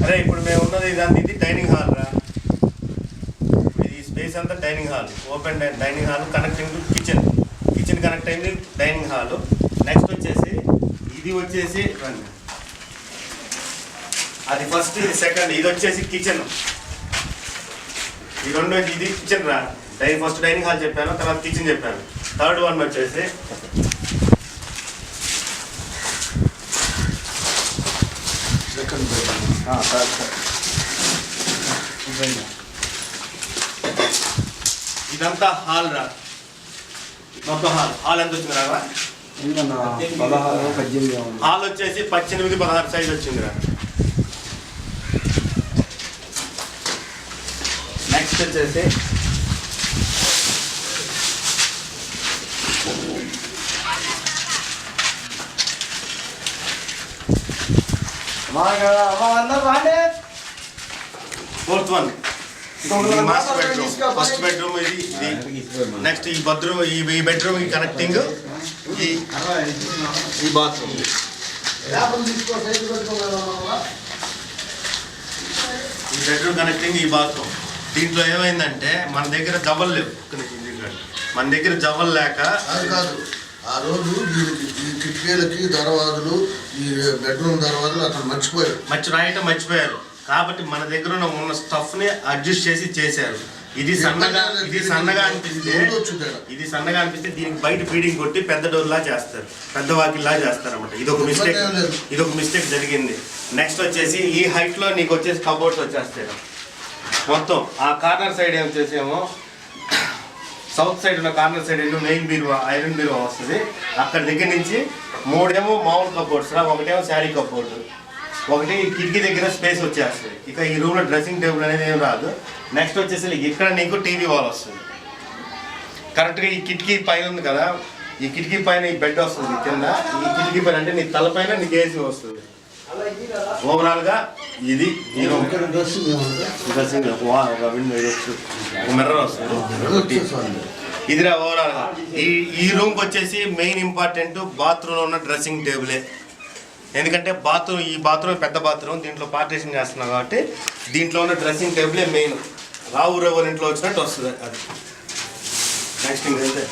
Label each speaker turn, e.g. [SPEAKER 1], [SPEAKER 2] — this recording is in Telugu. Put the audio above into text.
[SPEAKER 1] అరే ఇప్పుడు మేము ఉన్నది ఇదంతా ఇది డైనింగ్ హాల్ రా. ఈ స్పేస్ అంతా dining hall, open dining hall connecting to kitchen. Kitchen connect అయింది డైనింగ్ హాల్. నెక్స్ట్ వచ్చేసి ఇది వచ్చేసి అది ఫస్ట్, ఇది సెకండ్. ఇది వచ్చేసి కిచెన్. ఈ రెండు ఇది కిచెన్ రా. ఫస్ట్ డైనింగ్ హాల్ చెప్పాను, తర్వాత కిచెన్ చెప్పాను. థర్డ్ వన్ వచ్చేసి ఇదంతా హాల్ రా. మొత్తం హాల్ ఎంత వచ్చింది రా? హాల్ వచ్చేసి 18-16 సైజ్ వచ్చింది రా. నెక్స్ట్ వచ్చేసి fourth one master bedroom. First bedroom ఇది. నెక్స్ట్ ఈ బెడ్రూమ్, ఈ బెడ్రూమ్ కనెక్టింగ్ ఈ బాత్రూమ్. ఈ బెడ్రూమ్ కనెక్టింగ్ ఈ బాత్రూమ్. దీంట్లో ఏమైందంటే మన దగ్గర జవల్ లేవు. మన దగ్గర జవల్ లేక
[SPEAKER 2] కాదు, ఆ రోజు ఈ కిటికీలకి దర్వాజులు, ఈ బెడ్రూమ్ దర్వాజులు అక్కడ
[SPEAKER 1] మర్చిపోయారు. కాబట్టి మన దగ్గర ఉన్న స్టఫ్ ని అడ్జస్ట్ చేసి చేశారు. ఇది సన్నగా అనిపిస్తే దీనికి బయట ఫీడింగ్ కొట్టి పెద్ద డోర్ లా చేస్తారు, పెద్ద వాకిల్ లా చేస్తారు అన్నమాట. ఇదొక మిస్టేక్ జరిగింది. నెక్స్ట్ వచ్చేసి ఈ హైట్ లో నీకు వచ్చేసి కబోర్డ్స్ వచ్చేస్తాయి మొత్తం. ఆ కార్నర్ సైడ్ ఏమో సౌత్ సైడ్ ఉన్న కార్నర్ సైడ్ మెయిన్ బీరువా, ఐరన్ బీరువా వస్తుంది. అక్కడ దగ్గర నుంచి 3 మామూలు కబోర్డ్స్ రా, ఒకటేమో శారీ కబోర్డు, ఒకటి కిటికీ దగ్గర స్పేస్ వచ్చేస్తుంది. ఇక ఈ రూమ్లో డ్రెస్సింగ్ టేబుల్ అనేది ఏం రాదు. నెక్స్ట్ వచ్చేసి ఇక్కడ నీకు టీవీ వాల్ వస్తుంది. కరెక్ట్గా ఈ కిటికీ పైన ఉంది కదా, ఈ కిటికీ పైన ఈ బెడ్ వస్తుంది కింద. ఈ కిటికీ పైన అంటే నీ తలపైన నీకు ఏసీ వస్తుంది. ఓవరాల్గా ఇది ఈ రూమ్. డ్రెస్సింగ్ మిర్రర్ వస్తుంది. ఇదిరా ఓవరాల్గా ఈ రూమ్కి వచ్చేసి మెయిన్ ఇంపార్టెంట్ బాత్రూంలో ఉన్న డ్రెస్సింగ్ టేబులే. ఎందుకంటే ఈ బాత్రూమ్ పెద్ద బాత్రూమ్, దీంట్లో పార్టీషన్ చేస్తున్నాం కాబట్టి దీంట్లో ఉన్న డ్రెస్సింగ్ టేబులే మెయిన్. రావు ఇంట్లో వచ్చినట్టు వస్తుంది అది. నెక్స్ట్ ఇంకైతే